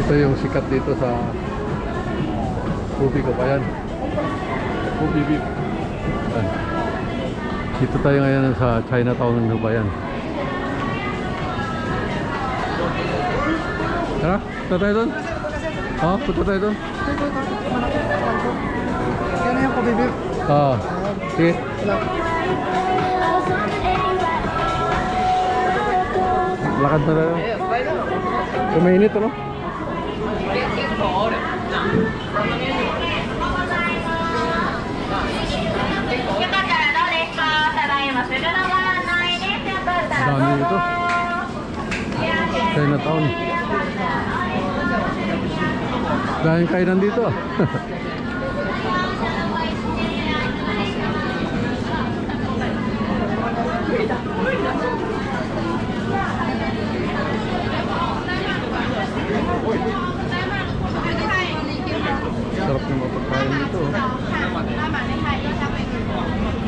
Ito yung sikat dito sa Ubi Kabayan. Ubi Beef. Dito tayo ngayon sa Chinatown ng Kabayan. Tara, punta tayo doon. Punta tayo doon. Kaya yung Ubi Beef. Sige. Lakad na tayo. Kumainit ano? Dami ito. Chinatown. Daming kainan dito. Sarap ng mga pagkain dito.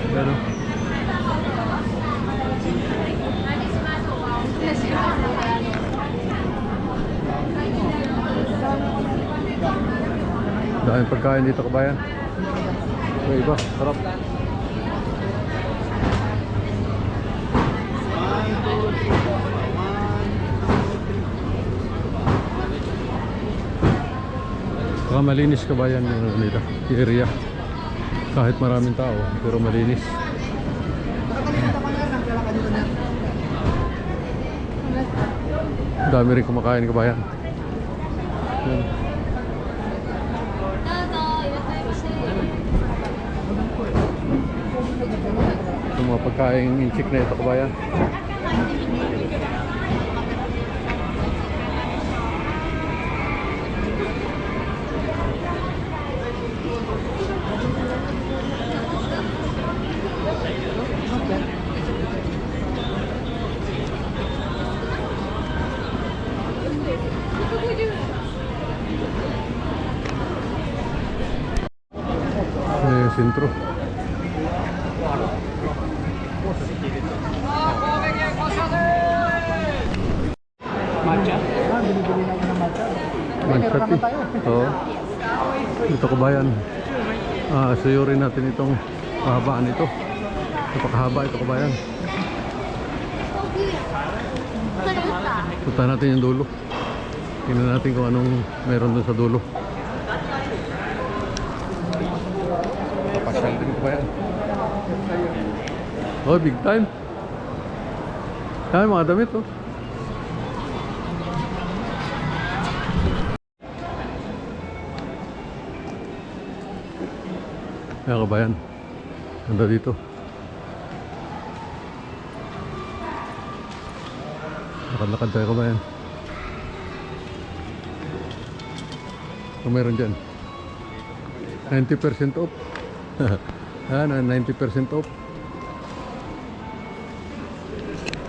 Pero dahil pagkain dito Kabayan. Iba, sarap. Saka malinis Kabayan yung nila, yung area. Kahit maraming tao, pero malinis. Dami rin kumakain Kabayan. Yan. Ito mga pagkain inchik na ito Kabayan. Sentro. Matcha? Binibili namin ng matcha. Matcha tea. Oo. Ito Kabayan. Suyurin natin itong kahabaan ito. Napakahaba ito Kabayan. Punta natin yung dulo. Tingnan natin kung anong meron dun sa dulo. Papasyal din Kabayan. Oh, big time. Dami mga damit oh. Ayan Kabayan. Ganda dito. Lakad-lakad tayo Kabayan. Kung meron dyan 90% off. Ayan, 90% off.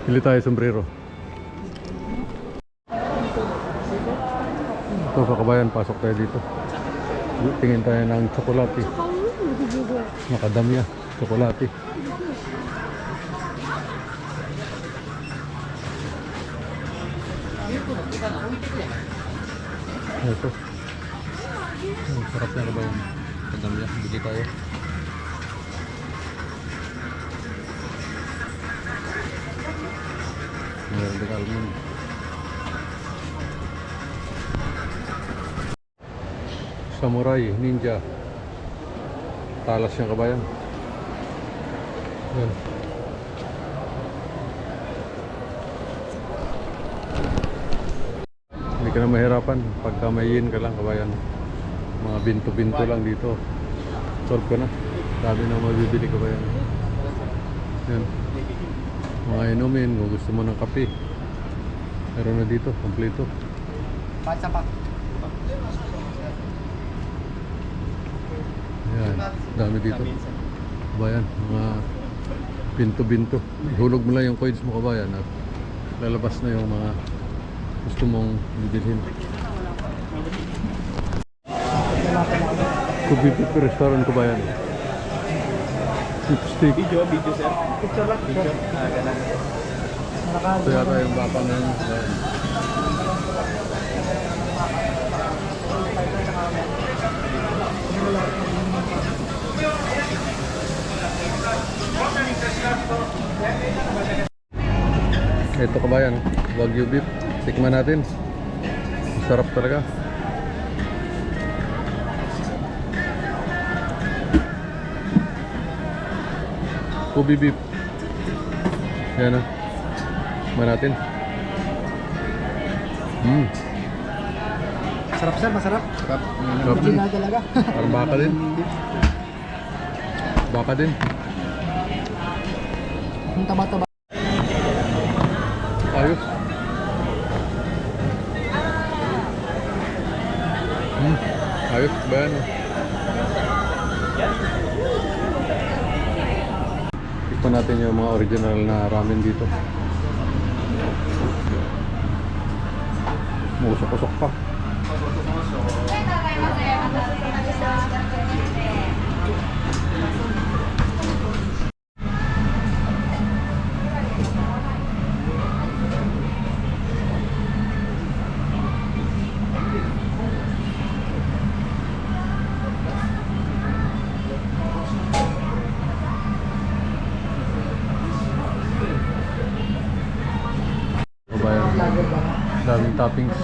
Pili tayo sombrero. Ito sa Kabayan, pasok tayo dito. Tingin tayo ng tsokolate. Makadamya, tsokolate. Ito. Ang sarap na Kabayan. Makadamya, bili tayo. Meron din almond. Samurai, ninja. Talas niya Kabayan. Yan. Hindi ka na mahirapan pagka may yin ka lang Kabayan. Mga binto-binto lang dito. Solve ka na. Dami na mabibili Kabayan. Yan. Mga inumin, kung gusto mo ng kape, meron na dito, kompleto. Patsapak. Yan, dami dito Kabayan, mga binto-binto. Hulog mo lang yung coins mo Kabayan at lalabas na yung mga gusto mong bibilhin. Kubibip restaurant Kabayan. Lipstick. Video sir. Picture lang. Picture. Ganun. Ito yata yung baka na yun. ito kabayan, Wagyu beef. Tikman natin. Sarap talaga. Kobe beef. Yan na. Tikman natin. Sarap sir, masarap. Sarap. Original talaga. Parang baka din. Baka din. Ang taba-taba. Ayos. Ayos ba yan? Tikman natin yung mga original na ramen dito. Musok-usok pa. Kabayan, daming toppings.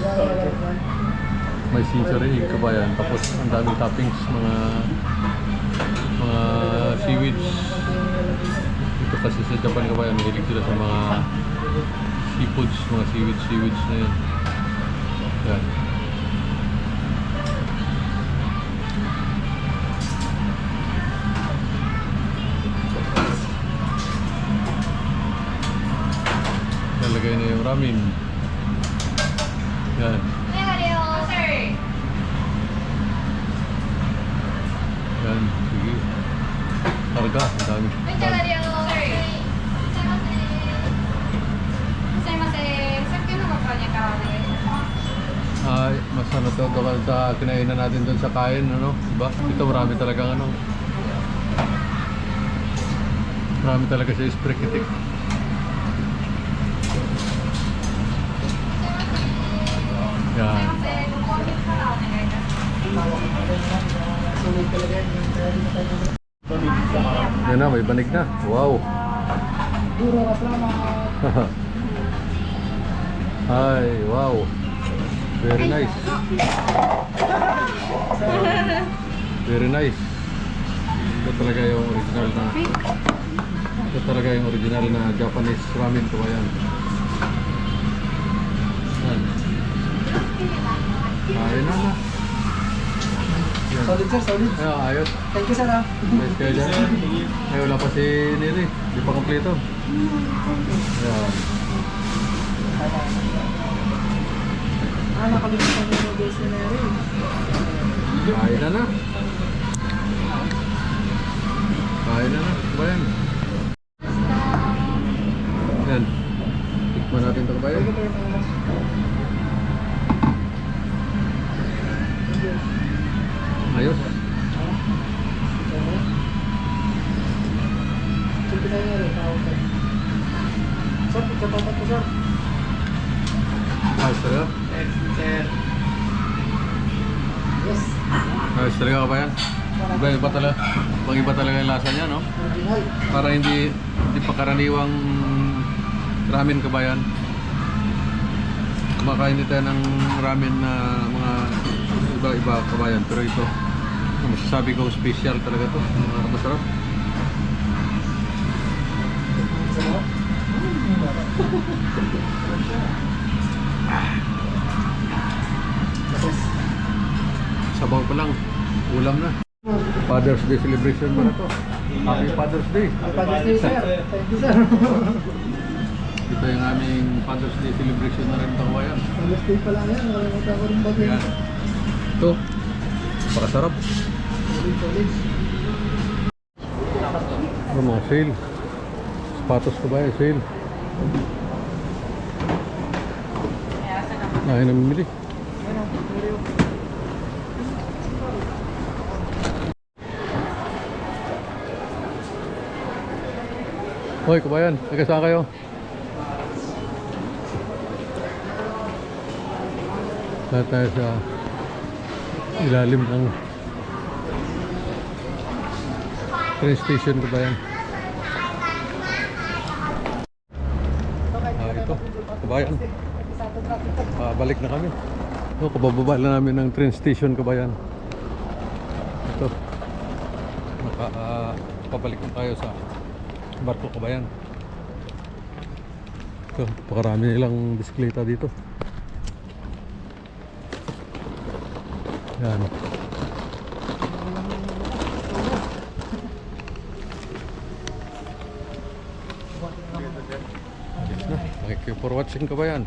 May ginger egg kabayan, tapos ang daming toppings, mga seaweeds. Dito kasi sa Japan kabayan, mahilig sila sa mga seafoods, mga seaweeds na yun. Yan. Nalagay na yung ramen. Yan. Yan, sige. Karga, ang dami. Ay, mas ano to, doon sa kinainan natin doon sa kain, ano, diba? Ito marami talagang ano. Marami talaga siya isprikitik. Yan. Yan na, may banig na. Wow. Ay, wow. Very nice. Very nice. Ito talaga yung original na Japanese ramen ko ba yan? Yan. Ayun na na. Yan. Solid sir, solid. Ayos. Thank you sir ah. Nice kayo dyan. Ay, wala pa si Neri. Di pa kompleto. Yan. Nakalimutan mo yung base na rin. Kain na na. Kain na na. Ba yan? Yan. Tikman natin ito ba yan? Ayos. Sige na rin, tawag ka. Sir, pagkatapat ko sir. Ayos talaga? Yes. Ayos talaga ka ba yan? Iba talaga. Iba talaga yung lasa niya, no? Original. Para hindi pa karaniwang ramen kabayan. Kumakain tayo ng ramen na mga iba-iba kabayan, pero ito masasabi ko special talaga to, mga masarap. Sabaw pa lang, ulam na. Father's Day celebration mo na to. Happy Father's Day. Father's Day sir. Thank you sir. Ito yung aming Father's Day celebration na rin ito kabayan. Father's Day pa lang yan. Nakalimutan ko rin ba din. Yan. Ito, napakasarap. Solid. Ito mga sale. Sapatos ko ba yung sale? Ay, namimili. Hoy, kabayan, nagkasaan kayo? Lahat tayo sa ilalim ng train station, kabayan. ito, kabayan. Balik na kami. No, kabababa lang namin ng train station, kabayan. Ito. Pabalik na tayo sa barko, kabayan. Ito, pakarami nilang bisikleta dito. Yan. Yes na. Thank you for watching, kabayan.